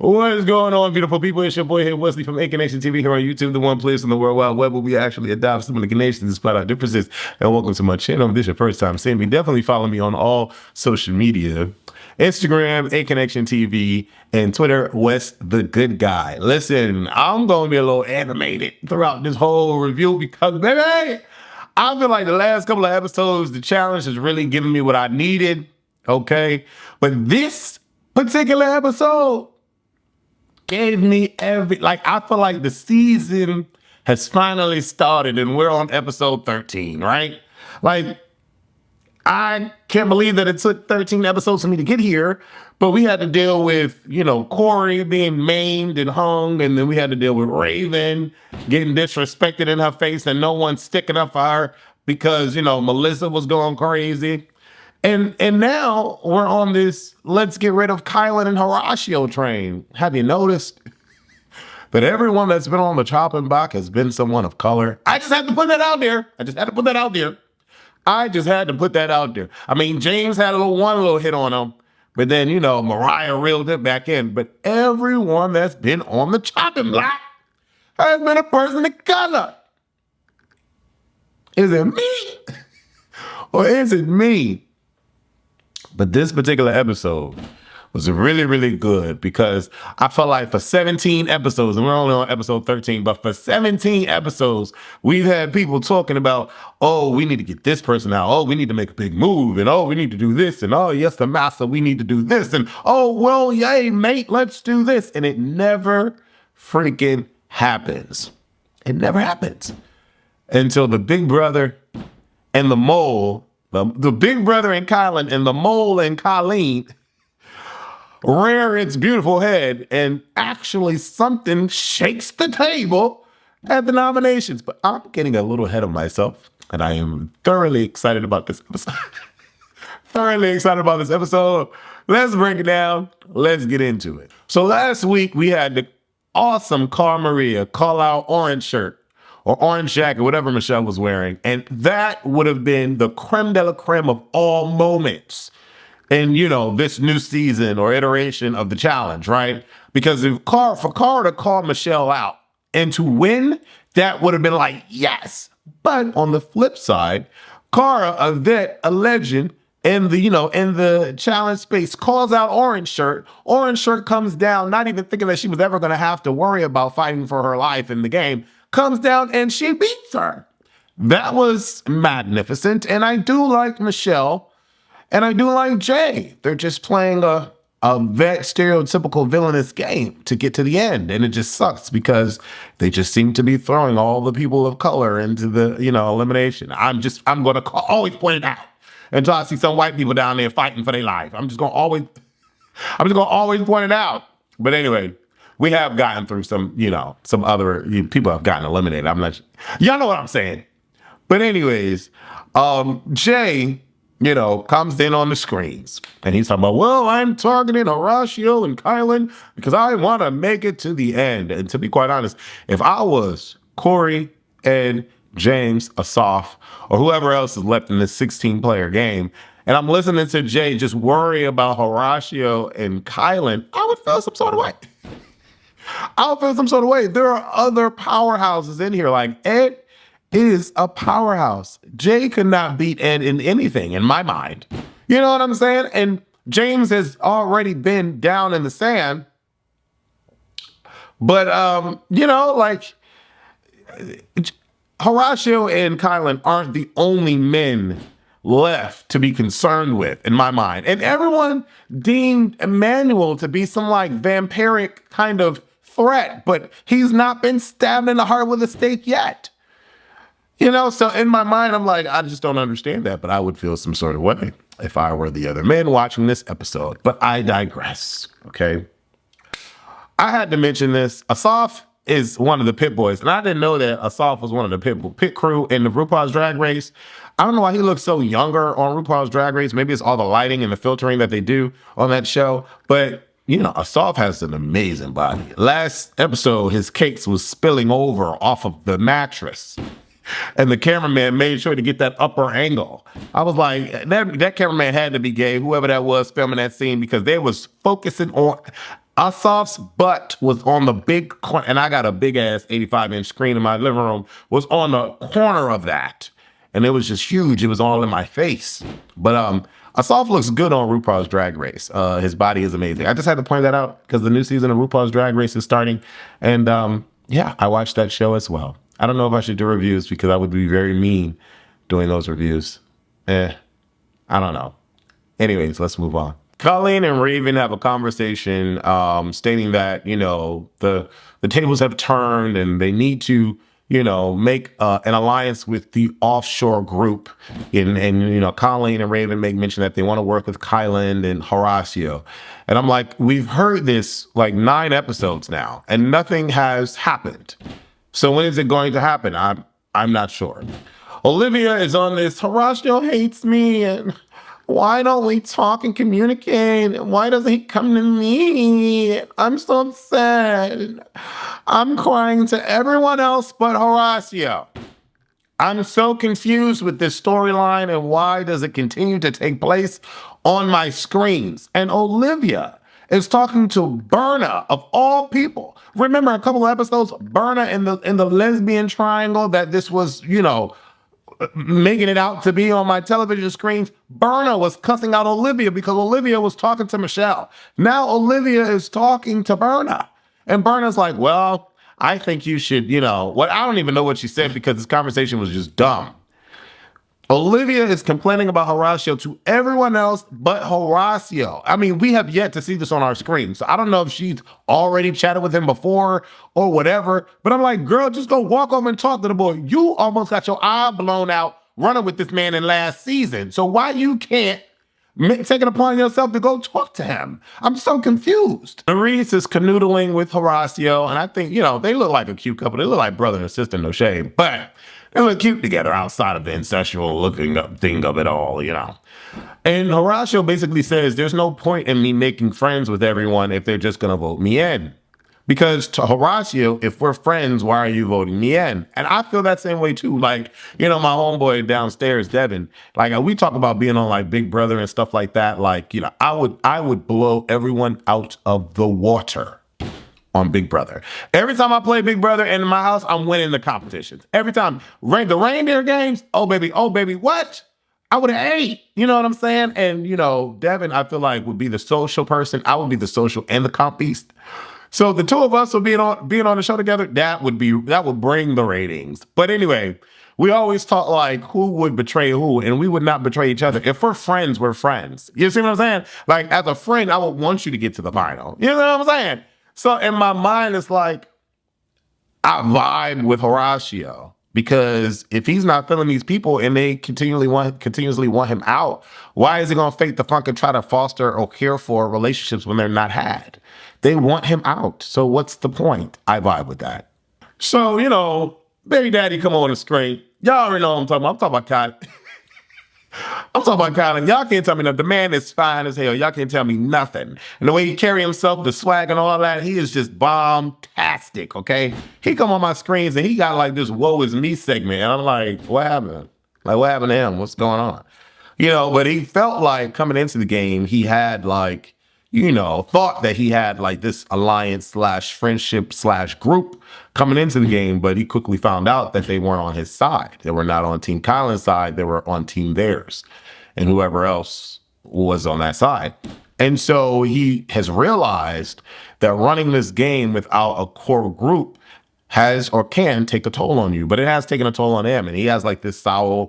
What is going on, beautiful people? It's your boy here, Wesley from Elimination TV here on YouTube, the one place in the World Wide Web where we actually adopt some of the nations despite our differences. And welcome to my channel. If this is your first time seeing me, definitely follow me on all social media. Instagram, A-Connection TV, and Twitter, West the Good Guy. Listen, I'm going to be a little animated throughout this whole review because, baby, I feel like the last couple of episodes, the challenge has really given me what I needed, okay? But this particular episode gave me I feel like the season has finally started and we're on episode 13, right? Like, I can't believe that it took 13 episodes for me to get here, but we had to deal with, Corey being maimed and hung, and then we had to deal with Raven getting disrespected in her face and no one sticking up for her because, Melissa was going crazy. And now we're on this let's get rid of Kylan and Horatio train. Have you noticed that everyone that's been on the chopping block has been someone of color? I just had to put that out there. I mean, James had one little hit on him, but then, Mariah reeled it back in. But everyone that's been on the chopping block has been a person of color. Is it me? Or is it me? But this particular episode was really, really good because I felt like for 17 episodes, and we're only on episode 13, but for 17 episodes, we've had people talking about, oh, we need to get this person out. Oh, we need to make a big move. And oh, we need to do this. And oh, yes, the master, we need to do this. And oh, well, yay, mate, let's do this. And it never freaking happens. It never happens until the big brother and the mole, the big brother and Kylan and the mole and Colleen rear its beautiful head and actually something shakes the table at the nominations. But I'm getting a little ahead of myself and I am thoroughly excited about this episode. Let's break it down. Let's get into it. So last week we had the awesome Car Maria call out orange shirt or orange jacket, whatever Michelle was wearing. And that would have been the creme de la creme of all moments in, this new season or iteration of the challenge, right? Because for Cara to call Michelle out and to win, that would have been like, yes. But on the flip side, Cara, a vet, a legend in the challenge space, calls out Orange Shirt. Orange Shirt comes down, not even thinking that she was ever going to have to worry about fighting for her life in the game, comes down and she beats her. That was magnificent. And I do like Michelle and I do like Jay. They're just playing a vet stereotypical villainous game to get to the end. And it just sucks because they just seem to be throwing all the people of color into the, elimination. I'm going to always point it out until I see some white people down there fighting for their life. I'm just going to always point it out. But anyway, we have gotten through some other people have gotten eliminated. Y'all know what I'm saying. But anyways, Jay, comes in on the screens and he's talking about, well, I'm targeting Horatio and Kylan because I want to make it to the end. And to be quite honest, if I was Corey, Ed, James, Asaf, or whoever else is left in this 16-player game, and I'm listening to Jay just worry about Horatio and Kylan, I would feel some sort of way. There are other powerhouses in here. Like Ed is a powerhouse. Jay could not beat Ed in anything, in my mind. You know what I'm saying? And James has already been down in the sand. But, Horatio and Kylan aren't the only men left to be concerned with, in my mind. And everyone deemed Emmanuel to be some vampiric kind of threat, but he's not been stabbed in the heart with a stake yet. So in my mind, I'm like, I just don't understand that, but I would feel some sort of way if I were the other men watching this episode. But I digress, okay? I had to mention this. Asaf is one of the pit boys, and I didn't know that Asaf was one of the pit crew in the RuPaul's Drag Race. I don't know why he looks so younger on RuPaul's Drag Race. Maybe it's all the lighting and the filtering that they do on that show, but Asaf has an amazing body. Last episode, his cakes was spilling over off of the mattress. And the cameraman made sure to get that upper angle. I was like, that cameraman had to be gay, whoever that was filming that scene, because they was focusing on, Asaf's butt was on the big corner, and I got a big ass 85-inch screen in my living room, was on the corner of that. And it was just huge. It was all in my face. But Asaf looks good on RuPaul's Drag Race. His body is amazing. I just had to point that out because the new season of RuPaul's Drag Race is starting. And yeah, I watched that show as well. I don't know if I should do reviews because I would be very mean doing those reviews. I don't know. Anyways, let's move on. Colleen and Raven have a conversation stating that, you know, the tables have turned and they need to, you know, make an alliance with the offshore group. And, you know, Colleen and Raven make mention that they want to work with Kylan and Horacio. And I'm like, we've heard this like 9 episodes now and nothing has happened. So when is it going to happen? I'm not sure. Olivia is on this, Horacio hates me and why don't we talk and communicate? Why doesn't he come to me? I'm so upset. I'm crying to everyone else but Horacio. I'm so confused with this storyline and why does it continue to take place on my screens? And Olivia is talking to Berna of all people. Remember a couple of episodes, Berna in the lesbian triangle that this was, you know, making it out to be on my television screens. Berna was cussing out Olivia because Olivia was talking to Michelle. Now Olivia is talking to Berna. And Berna's like, well, I think you should, you know, what I don't even know what she said because this conversation was just dumb. Olivia is complaining about Horacio to everyone else but Horacio. I mean, we have yet to see this on our screen. So I don't know if she's already chatted with him before or whatever. But I'm like, girl, just go walk over and talk to the boy. You almost got your eye blown out running with this man in last season. So why you can't take it upon yourself to go talk to him? I'm so confused. Maurice is canoodling with Horacio. And I think, you know, they look like a cute couple. They look like brother and sister, no shame. But they look cute together outside of the incestual looking up thing of it all, you know. And Horacio basically says there's no point in me making friends with everyone if they're just going to vote me in. Because to Horacio, if we're friends, why are you voting me in? And I feel that same way too. Like, you know, my homeboy downstairs, Devin, like we talk about being on like Big Brother and stuff like that. Like, you know, I would blow everyone out of the water on Big Brother. Every time I play Big Brother in my house, I'm winning the competitions. Every time. The reindeer games, oh baby, what? I would have ate, you know what I'm saying? And, you know, Devin, I feel like would be the social person. I would be the social and the comp beast. So the two of us would being on the show together, that would bring the ratings. But anyway, we always talk like who would betray who, and we would not betray each other. If we're friends, we're friends. You see what I'm saying? Like as a friend, I would want you to get to the final. You know what I'm saying? So in my mind, it's like, I vibe with Horacio because if he's not feeling these people and they continuously want him out, why is he going to fake the funk and try to foster or care for relationships when they're not had? They want him out. So what's the point? I vibe with that. So, you know, baby daddy come on the screen. Y'all already know what I'm talking about. I'm talking about Kylan. I'm talking about Kylan. Y'all can't tell me nothing. The man is fine as hell. Y'all can't tell me nothing. And the way he carry himself, the swag and all that, he is just bomb-tastic, okay? He come on my screens and he got like this woe is me segment. And I'm like, what happened? Like, what happened to him? What's going on? You know, but he felt like coming into the game, he had like, you know, thought that he had like this alliance / friendship / group coming into the game, but he quickly found out that they weren't on his side. They were not on Team Kylan's side. They were on Team theirs and whoever else was on that side. And so he has realized that running this game without a core group has or can take a toll on you, but it has taken a toll on him. And he has like this sour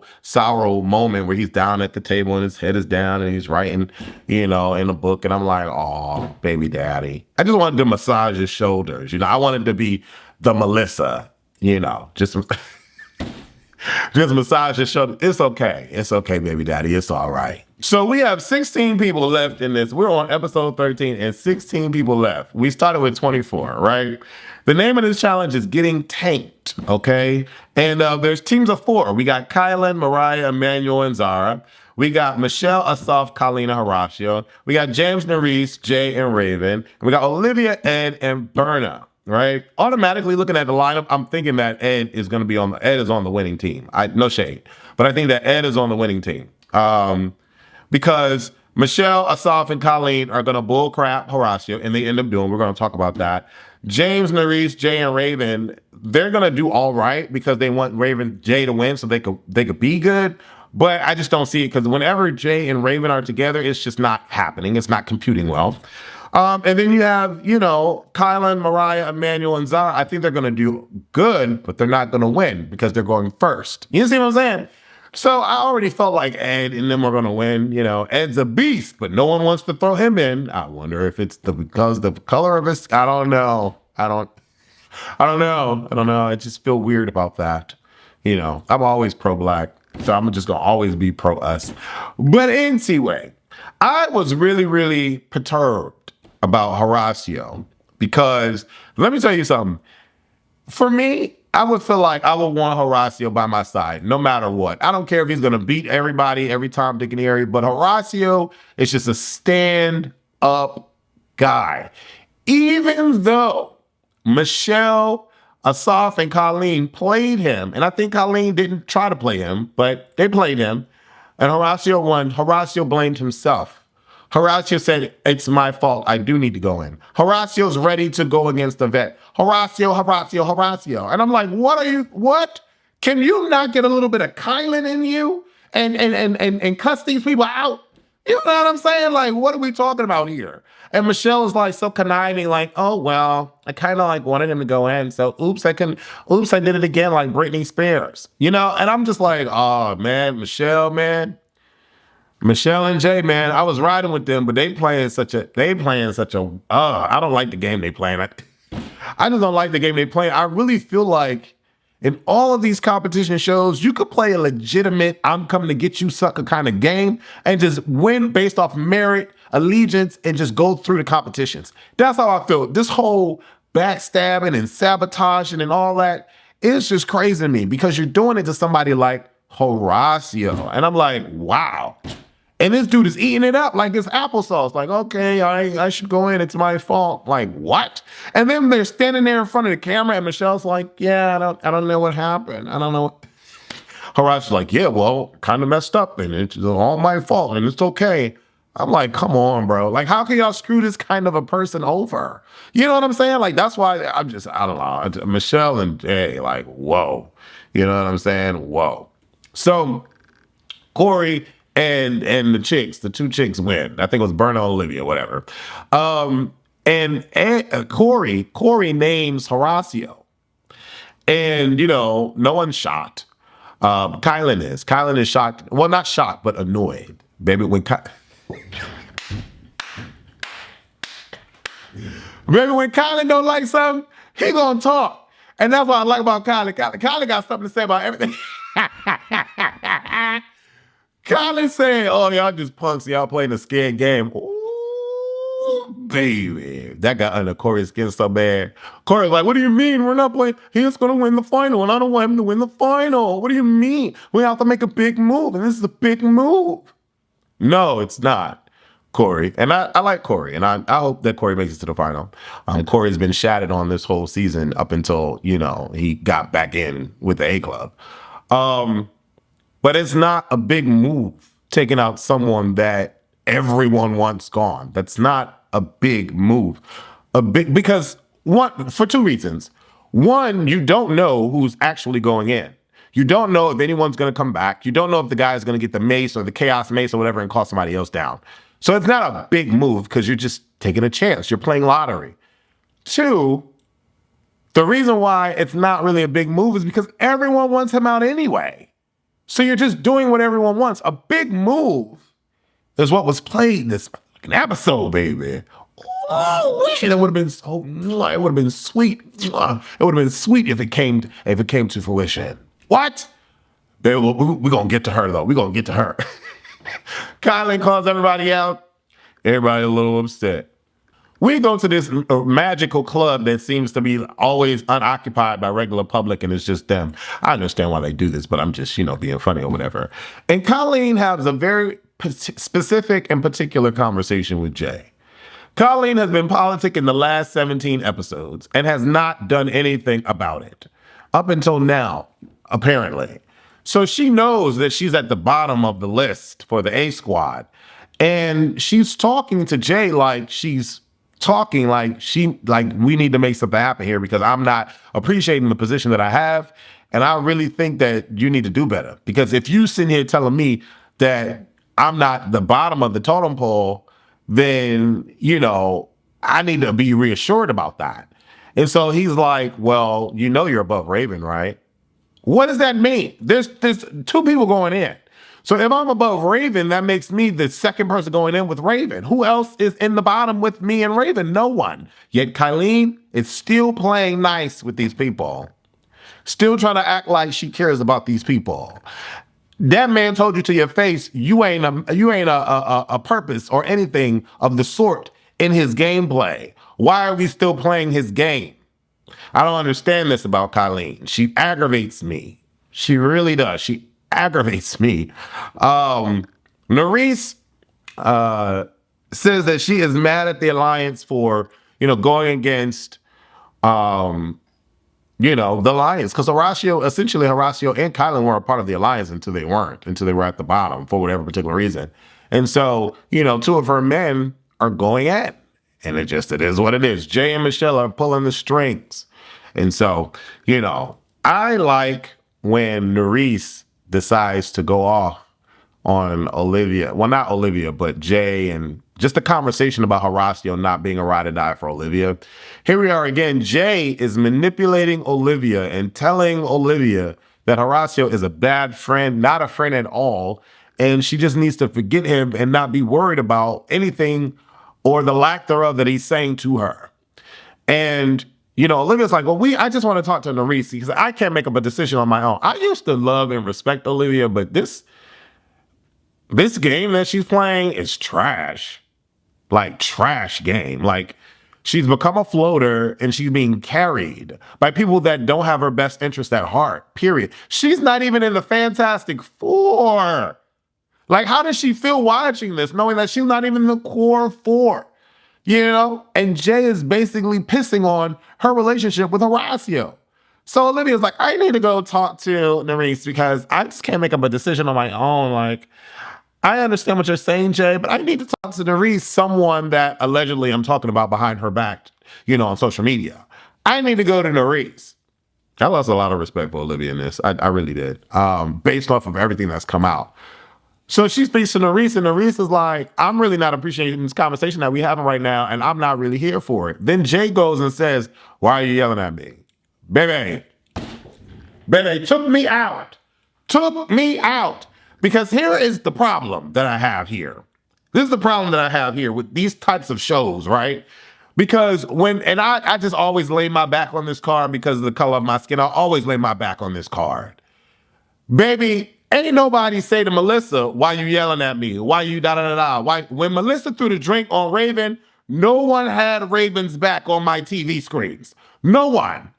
moment where he's down at the table and his head is down and he's writing, you know, in a book. And I'm like, oh, baby daddy. I just wanted to massage his shoulders. You know, I wanted to be the Melissa, you know, just massage his shoulders. It's okay. It's okay, baby daddy. It's all right. So we have 16 people left in this. We're on episode 13 and 16 people left. We started with 24, right? The name of this challenge is Getting Tanked, okay? And there's teams of 4. We got Kylan, Mariah, Emmanuel, and Zara. We got Michelle, Asaf, Colleen, Horacio. We got James, Nerese, Jay, and Raven. And we got Olivia, Ed, and Berna, right? Automatically looking at the lineup, I'm thinking that Ed is on the winning team. No shade. But I think that Ed is on the winning team. Because Michelle, Asaf, and Colleen are going to bullcrap Horacio, and they end up doing. We're going to talk about that. James, Nerese, Jay, and Raven, they're going to do all right because they want Raven, Jay to win so they could be good. But I just don't see it because whenever Jay and Raven are together, it's just not happening. It's not computing well. And then you have, Kylan, Mariah, Emmanuel, and Zara. I think they're going to do good, but they're not going to win because they're going first. You see what I'm saying? So I already felt like Ed and them are going to win. Ed's a beast, but no one wants to throw him in. I wonder if it's because the color of his. I don't know. I don't know. I just feel weird about that. I'm always pro-black, so I'm just going to always be pro-us. But anyway, I was really, really perturbed about Horacio because let me tell you something. For me, I would feel like I would want Horacio by my side, no matter what. I don't care if he's going to beat everybody every time, Dick and Harry, but Horacio is just a stand-up guy. Even though Michelle, Asaf, and Colleen played him, and I think Colleen didn't try to play him, but they played him, and Horacio won. Horacio blamed himself. Horacio said, it's my fault. I do need to go in. Horacio's ready to go against the vet. Horacio. And I'm like, what? Can you not get a little bit of Kylan in you and cuss these people out? You know what I'm saying? Like, what are we talking about here? And Michelle is like so conniving, like, oh, well, I kind of like wanted him to go in. So oops, I did it again like Britney Spears, And I'm just like, oh man, Michelle and Jay, man, I was riding with them, but they playing such a, I don't like the game they playing. I just don't like the game they playing. I really feel like in all of these competition shows, you could play a legitimate, I'm coming to get you sucker kind of game and just win based off merit, allegiance, and just go through the competitions. That's how I feel. This whole backstabbing and sabotaging and all that is just crazy to me because you're doing it to somebody like Horacio. And I'm like, wow. And this dude is eating it up like it's applesauce. Like, okay, I should go in. It's my fault. Like, what? And then they're standing there in front of the camera, and Michelle's like, yeah, I don't know what happened. I don't know. Horacio's like, yeah, well, kind of messed up, and it's all my fault, and it's okay. I'm like, come on, bro. Like, how can y'all screw this kind of a person over? You know what I'm saying? Like, that's why I don't know. Michelle and Jay, like, whoa. You know what I'm saying? Whoa. So, Corey and the two chicks win. I think it was Berna, Olivia, whatever. And Corey names Horacio. And, no one's shocked. Kylan is shocked. Well, not shocked, but annoyed. Baby, when Kylan don't like something, he gonna talk. And that's what I like about Kylan. Kylan got something to say about everything. Kylan saying, oh, y'all just punks, y'all playing a scared game. Ooh, baby. That got under Corey's skin so bad. Corey's like, what do you mean? We're not playing. He's going to win the final, and I don't want him to win the final. What do you mean? We have to make a big move, and this is a big move. No, it's not, Corey. And I like Corey, and I hope that Corey makes it to the final. Corey's been shattered on this whole season up until, he got back in with the A Club. But it's not a big move taking out someone that everyone wants gone. That's not a big move. Because for two reasons. One, you don't know who's actually going in. You don't know if anyone's going to come back. You don't know if the guy is going to get the mace or the chaos mace or whatever and call somebody else down. So it's not a big move because you're just taking a chance. You're playing lottery. Two, the reason why it's not really a big move is because everyone wants him out anyway. So you're just doing what everyone wants. A big move is what was played this episode, baby. Oh, it would have been so. It would have been sweet. It would have been sweet if it came to fruition. What? Baby, we're gonna get to her though. We're gonna get to her. Kylan calls everybody out. Everybody a little upset. We go to this magical club that seems to be always unoccupied by regular public, and it's just them. I understand why they do this, but I'm just, being funny or whatever. And Colleen has a very specific and particular conversation with Jay. Colleen has been politicking the last 17 episodes and has not done anything about it up until now, apparently. So she knows that she's at the bottom of the list for the A squad. And she's talking to Jay like she's talking like we need to make something happen here because I'm not appreciating the position that I have. And I really think that you need to do better. Because if you sit here telling me that I'm not the bottom of the totem pole, then, I need to be reassured about that. And so he's like, well, you're above Raven, right? What does that mean? There's two people going in. So if I'm above Raven, that makes me the second person going in with Raven. Who else is in the bottom with me and Raven? No one. Yet Kylie is still playing nice with these people. Still trying to act like she cares about these people. That man told you to your face, you ain't a purpose or anything of the sort in his gameplay. Why are we still playing his game? I don't understand this about Kylie. She aggravates me. She really does. She aggravates me. Nerese says that she is mad at the Alliance for, going against, the Alliance. Because Horacio and Kylan were a part of the Alliance until they weren't, until they were at the bottom for whatever particular reason. And so, two of her men are going at. And it is what it is. Jay and Michelle are pulling the strings. And so, I like when Nerese decides to go off on Olivia. Well, not Olivia, but Jay, and just the conversation about Horacio not being a ride or die for Olivia. Here we are again. Jay is manipulating Olivia and telling Olivia that Horacio is a bad friend, not a friend at all. And she just needs to forget him and not be worried about anything or the lack thereof that he's saying to her. And Olivia's like, well, I just want to talk to Nerese because I can't make up a decision on my own. I used to love and respect Olivia, but this game that she's playing is trash. Like, trash game. Like, she's become a floater and she's being carried by people that don't have her best interest at heart, period. She's not even in the Fantastic Four. Like, how does she feel watching this, knowing that she's not even in the core four? And Jay is basically pissing on her relationship with Horacio. So Olivia's like, I need to go talk to Nerese because I just can't make up a decision on my own. Like, I understand what you're saying, Jay, but I need to talk to Nerese, someone that allegedly I'm talking about behind her back, on social media. I need to go to Nerese. I lost a lot of respect for Olivia in this. I really did, based off of everything that's come out. So she speaks to Nerese, and Nerese is like, I'm really not appreciating this conversation that we're having right now, and I'm not really here for it. Then Jay goes and says, why are you yelling at me? Baby, took me out. Because here is the problem that I have here. This is the problem that I have here with these types of shows, right? Because I just always lay my back on this card because of the color of my skin. I always lay my back on this card. Baby, ain't nobody say to Melissa, why you yelling at me? Why you da-da-da-da? Why? When Melissa threw the drink on Raven, no one had Raven's back on my TV screens. No one.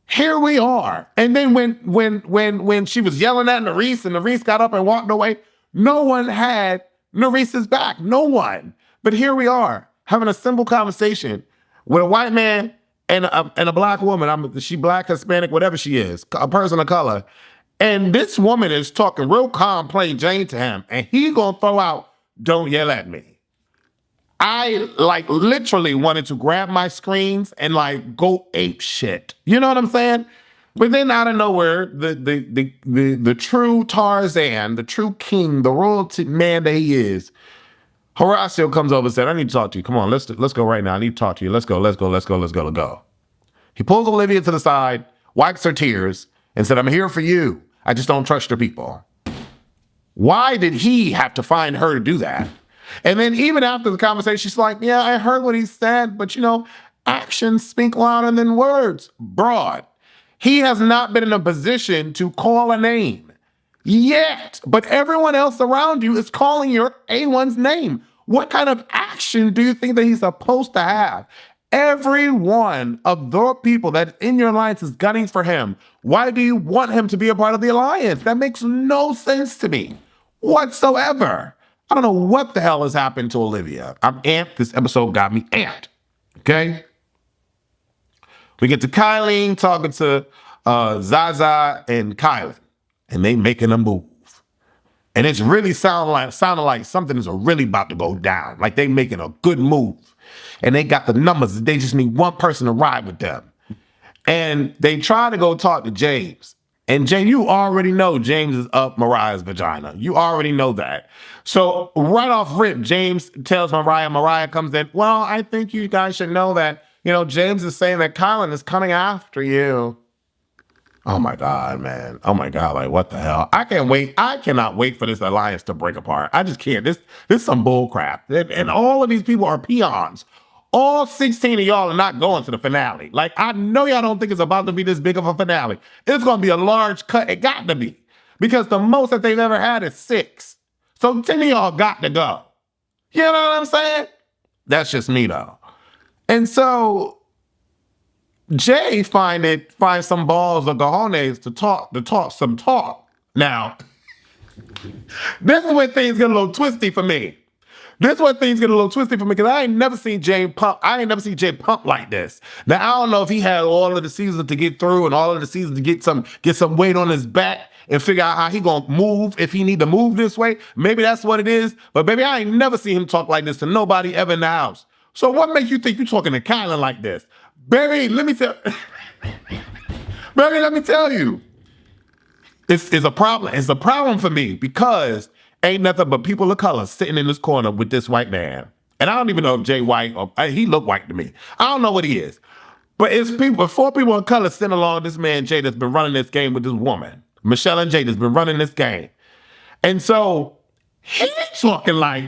Here we are. And then when she was yelling at Nerese and Nerese got up and walked away, no one had Nerese's back. No one. But here we are having a simple conversation with a white man and a black woman. She black, Hispanic, whatever she is, a person of color. And this woman is talking real calm, plain Jane to him. And he gonna throw out, don't yell at me. I literally wanted to grab my screens and go ape shit. You know what I'm saying? But then out of nowhere, the true Tarzan, the true king, the royalty man that he is, Horacio comes over and said, I need to talk to you. Come on, let's go right now. I need to talk to you. Let's go. He pulls Olivia to the side, wipes her tears, and said, I'm here for you. I just don't trust your people. Why did he have to find her to do that? And then even after the conversation, she's like, yeah, I heard what he said, but actions speak louder than words. Broad. He has not been in a position to call a name yet, but everyone else around you is calling your A1's name. What kind of action do you think that he's supposed to have? Every one of the people that in your alliance is gunning for him. Why do you want him to be a part of the alliance? That makes no sense to me whatsoever. I don't know what the hell has happened to Olivia. I'm amped. This episode got me amped. Okay? We get to Kylie talking to Zaza and Kylan, and they making a move. And it's really sounding like something is really about to go down. Like they making a good move. And they got the numbers. They just need one person to ride with them. And they try to go talk to James. And James, you already know James is up Mariah's vagina. You already know that. So right off rip, James tells Mariah, Mariah comes in, well, I think you guys should know that, James is saying that Colin is coming after you. Oh my God, man. Oh my God, like what the hell? I can't wait. I cannot wait for this alliance to break apart. I just can't. This is some bull crap. And all of these people are peons. All 16 of y'all are not going to the finale. Like, I know y'all don't think it's about to be this big of a finale. It's going to be a large cut. It got to be. Because the most that they've ever had is 6. So 10 of y'all got to go. You know what I'm saying? That's just me, though. And so Jay finds some balls of cojones to talk some talk. Now, this is when things get a little twisty for me. This is where things get a little twisty for me because I ain't never seen Jay pump. I ain't never seen Jay pump like this. Now I don't know if he had all of the season to get through and all of the season to get some weight on his back and figure out how he gonna move if he need to move this way. Maybe that's what it is. But baby, I ain't never seen him talk like this to nobody ever in the house. So what makes you think you talking to Kylan like this, baby? Let me tell you, it's a problem. It's a problem for me because ain't nothing but people of color sitting in this corner with this white man. And I don't even know if Jay white or he look white to me. I don't know what he is. But it's 4 people of color sitting along this man, Jay, that's been running this game with this woman. Michelle and Jay that's been running this game. And so he's talking like,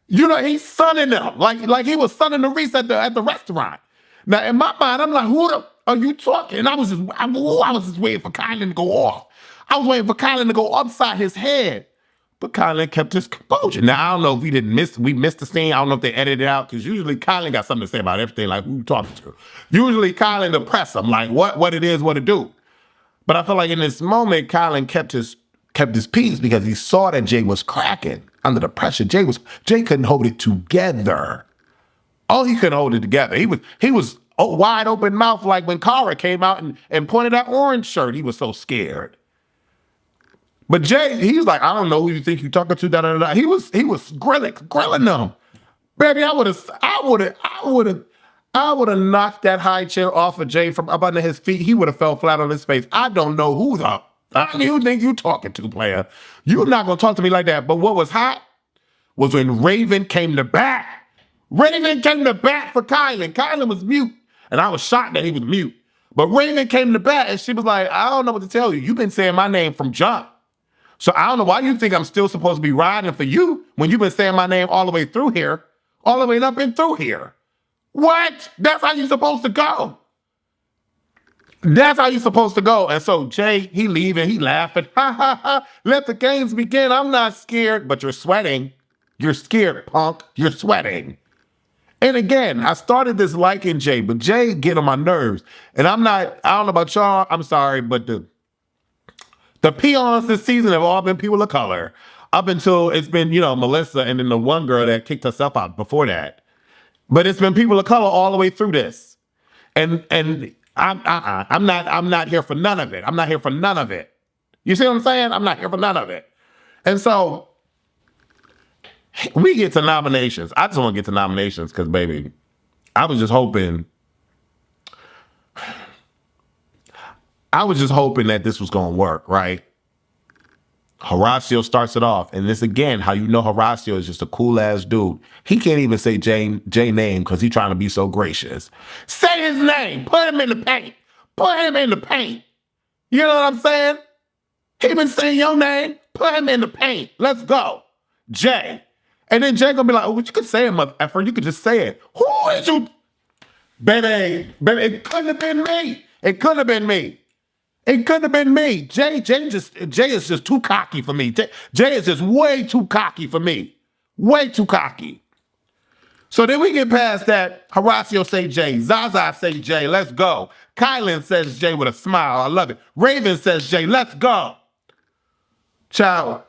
he's sunning them. Like he was sunning the Reese at the restaurant. Now in my mind, I'm like, who the are you talking? And I was just waiting for Kylan to go off. I was waiting for Kylan to go upside his head. But Kylan kept his composure. Now, I don't know if we missed the scene. I don't know if they edited it out, because usually Kylan got something to say about everything, like who you talking to. Usually Kylan to press him, like what it is, what to do. But I feel like in this moment, Kylan kept his peace because he saw that Jay was cracking under the pressure. Jay couldn't hold it together. Oh, he couldn't hold it together. He was wide open mouth, like when Cara came out and pointed that orange shirt. He was so scared. But Jay, he was like, I don't know who you think you're talking to. Da, da, da. He was grilling them. Baby, I would have knocked that high chair off of Jay from up under his feet. He would have fell flat on his face. I don't know who's up. Who think you talking to, player? You're not gonna talk to me like that. But what was hot was when Raven came to bat. Raven came to bat for Kylan. Kylan was mute, and I was shocked that he was mute. But Raven came to bat, and she was like, I don't know what to tell you. You've been saying my name from jump. So I don't know why you think I'm still supposed to be riding for you when you've been saying my name all the way through here, all the way up and through here. What? That's how you're supposed to go. That's how you're supposed to go. And so Jay, he leaving, he laughing. Ha, ha, ha. Let the games begin. I'm not scared, but you're sweating. You're scared, punk. You're sweating. And again, I started this liking Jay, but Jay get on my nerves. And I don't know about y'all, I'm sorry, but the peons this season have all been people of color up until it's been, Melissa and then the one girl that kicked herself out before that. But it's been people of color all the way through this. And I'm not here for none of it. I'm not here for none of it. You see what I'm saying? I'm not here for none of it. And so we get to nominations. I just want to get to nominations because, baby, I was just hoping that this was going to work, right? Horacio starts it off. And this, again, how you know Horacio is just a cool-ass dude. He can't even say Jay name because he's trying to be so gracious. Say his name. Put him in the paint. Put him in the paint. You know what I'm saying? He been saying your name. Put him in the paint. Let's go. Jay. And then Jay gonna be like, oh, you could say it, mother effer. You could just say it. Who is you? Baby, it couldn't have been me. It couldn't have been me. It couldn't have been me. Jay is just too cocky for me. Jay is just way too cocky for me. Way too cocky. So then we get past that. Horacio say Jay. Zaza say Jay. Let's go. Kylan says Jay with a smile. I love it. Raven says Jay. Let's go. Child.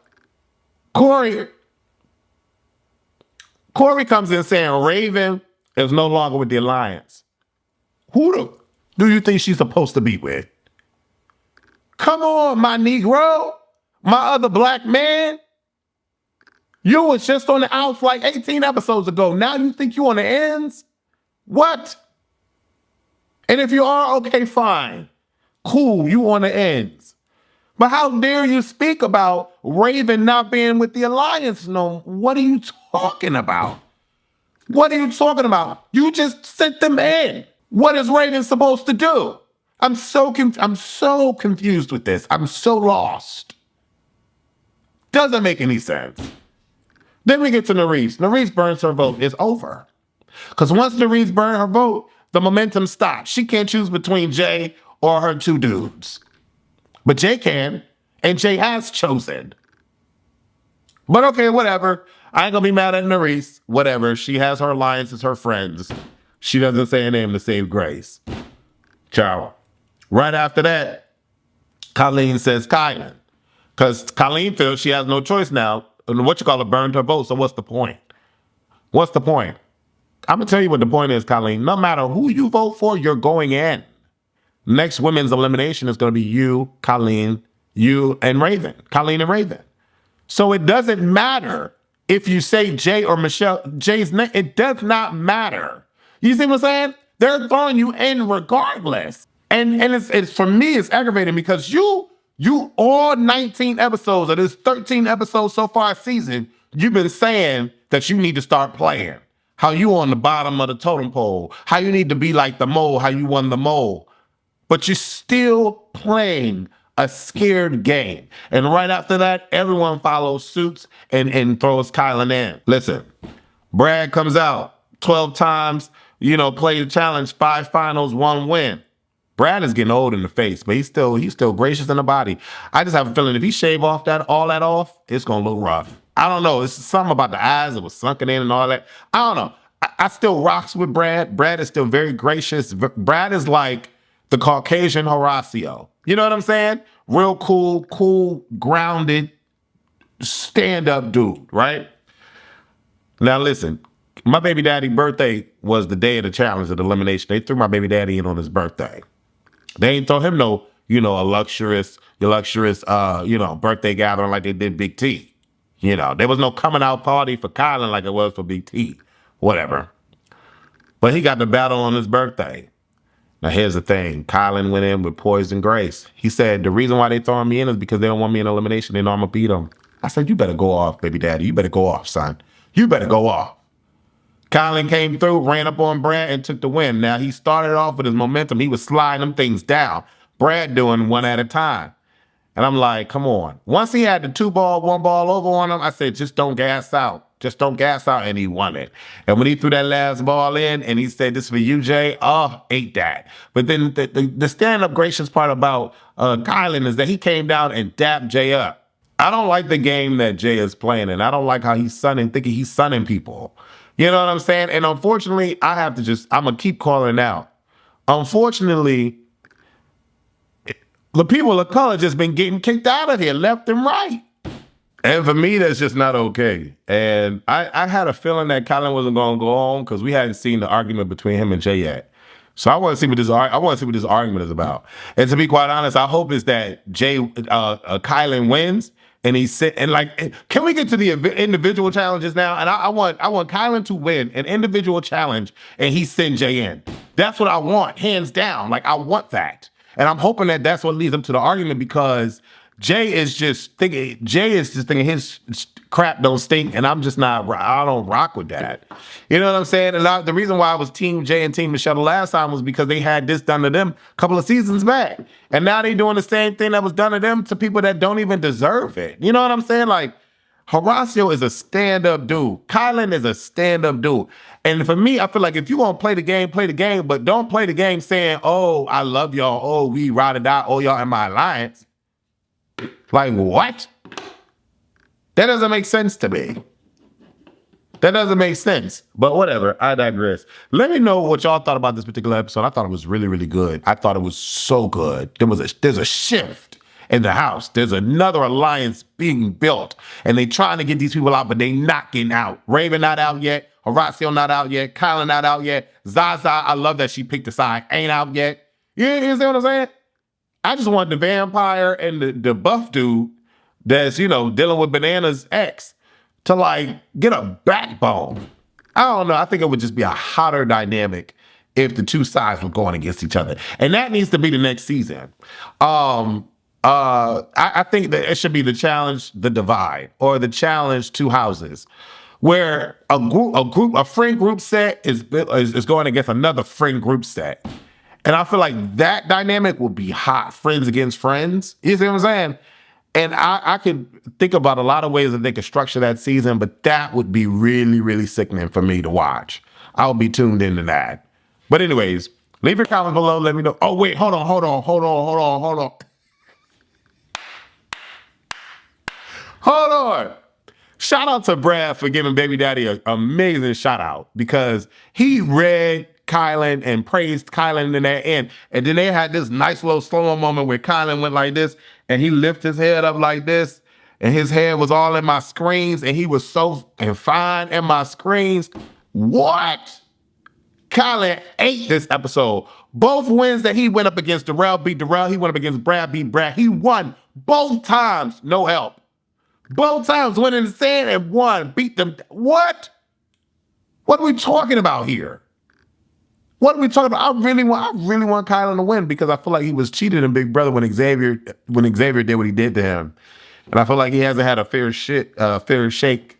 Corey comes in saying Raven is no longer with the alliance. Who do you think she's supposed to be with? Come on, my Negro, my other black man. You was just on the outs like 18 episodes ago. Now you think you on the ends? What? And if you are, okay, fine. Cool, you on the ends. But how dare you speak about Raven not being with the Alliance? No, what are you talking about? What are you talking about? You just sent them in. What is Raven supposed to do? I'm so confused with this. I'm so lost. Doesn't make any sense. Then we get to Nerese. Nerese burns her vote. It's over. Because once Nerese burned her vote, the momentum stops. She can't choose between Jay or her two dudes. But Jay can, and Jay has chosen. But okay, whatever. I ain't gonna be mad at Nerese. Whatever. She has her alliances, her friends. She doesn't say a name to save grace. Ciao. Right after that, Colleen says Kylan. Because Colleen feels she has no choice now. And burned her vote. So what's the point? What's the point? I'm going to tell you what the point is, Colleen. No matter who you vote for, you're going in. Next women's elimination is going to be you, Colleen, you, and Raven. Colleen and Raven. So it doesn't matter if you say Jay or Michelle, Jay's name. It does not matter. You see what I'm saying? They're throwing you in regardless. And it's for me, it's aggravating because you all 19 episodes of this 13 episodes so far season, you've been saying that you need to start playing. How you on the bottom of the totem pole. How you need to be like the mole, how you won the mole. But you're still playing a scared game. And right after that, everyone follows suits and throws Kylan in. Listen, Brad comes out 12 times, played the challenge, 5 finals, 1 win. Brad is getting old in the face, but he's still gracious in the body. I just have a feeling if he shave all that off, it's gonna look rough. I don't know. It's something about the eyes that was sunken in and all that. I don't know. I still rocks with Brad. Brad is still very gracious. Brad is like the Caucasian Horacio. You know what I'm saying? Real cool, grounded, stand-up dude, right? Now listen, my baby daddy's birthday was the day of the challenge of the elimination. They threw my baby daddy in on his birthday. They ain't throw him a luxurious, birthday gathering like they did Big T. There was no coming out party for Kylan like it was for Big T. Whatever. But he got the battle on his birthday. Now here's the thing. Kylan went in with poison grace. He said, the reason why they throwing me in is because they don't want me in elimination. They know I'm gonna beat them. I said, you better go off, baby daddy. You better go off, son. You better go off. Kylan came through, ran up on Brad, and took the win. Now, he started off with his momentum. He was sliding them things down. Brad doing one at a time. And I'm like, come on. Once he had the 2-ball, 1-ball over on him, I said, just don't gas out. Just don't gas out. And he won it. And when he threw that last ball in and he said, this for you, Jay, ate that. But then the stand-up gracious part about Kylan is that he came down and dapped Jay up. I don't like the game that Jay is playing, and I don't like how he's thinking he's sunning people. You know what I'm saying? And unfortunately, I'm going to keep calling out. Unfortunately, the people of color just been getting kicked out of here left and right. And for me, that's just not okay. And I had a feeling that Kylan wasn't going to go on because we hadn't seen the argument between him and Jay yet. So I want to see what this argument is about. And to be quite honest, I hope is that Kylan wins. And can we get to the individual challenges now? And I want Kylan to win an individual challenge and he send Jay in. That's what I want, hands down. I want that. And I'm hoping that that's what leads up to the argument because Jay is just thinking his crap don't stink, and I don't rock with that. You know what I'm saying? And the reason why I was Team Jay and Team Michelle the last time was because they had this done to them a couple of seasons back. And now they doing the same thing that was done to them to people that don't even deserve it. You know what I'm saying? Horacio is a stand-up dude. Kylan is a stand-up dude. And for me, I feel like if you want to play the game, but don't play the game saying, oh, I love y'all. Oh, we ride or die. Oh, y'all in my alliance. What? That doesn't make sense to me. That doesn't make sense. But whatever, I digress. Let me know what y'all thought about this particular episode. I thought it was really, really good. I thought it was so good. There's a shift in the house. There's another alliance being built. And they trying to get these people out, but they not getting out. Raven not out yet. Horacio not out yet. Kylan not out yet. Zaza, I love that she picked a side. Ain't out yet. You see what I'm saying? I just want the vampire and the buff dude that's, dealing with Banana's ex to like get a backbone. I don't know. I think it would just be a hotter dynamic if the two sides were going against each other. And that needs to be the next season. I think that it should be the challenge, the divide, or the challenge two houses, where a friend group set is going against another friend group set. And I feel like that dynamic will be hot. Friends against friends. You see what I'm saying? And I could think about a lot of ways that they could structure that season, but that would be really, really sickening for me to watch. I'll be tuned into that. But anyways, leave your comments below. Let me know. Oh, wait, hold on. Hold on. Shout out to Brad for giving Baby Daddy an amazing shout out, because he read Kylan and praised Kylan in that end. And then they had this nice little slow-mo moment where Kylan went like this and he lifted his head up like this and his head was all in my screens and he was so fine in my screens. What? Kylan ate this episode. Both wins that he went up against Darrell, beat Darrell. He went up against Brad, beat Brad. He won both times, no help. Both times went in the sand and won, beat them. What? What are we talking about here? What are we talking about? I really want Kylan to win, because I feel like he was cheated in Big Brother when Xavier did what he did to him. And I feel like he hasn't had a fair chance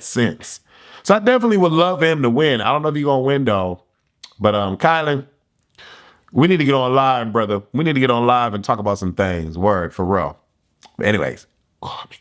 since. So I definitely would love him to win. I don't know if he's gonna win though. But Kylan, we need to get on live, brother. We need to get on live and talk about some things. Word, for real. But anyways, call me.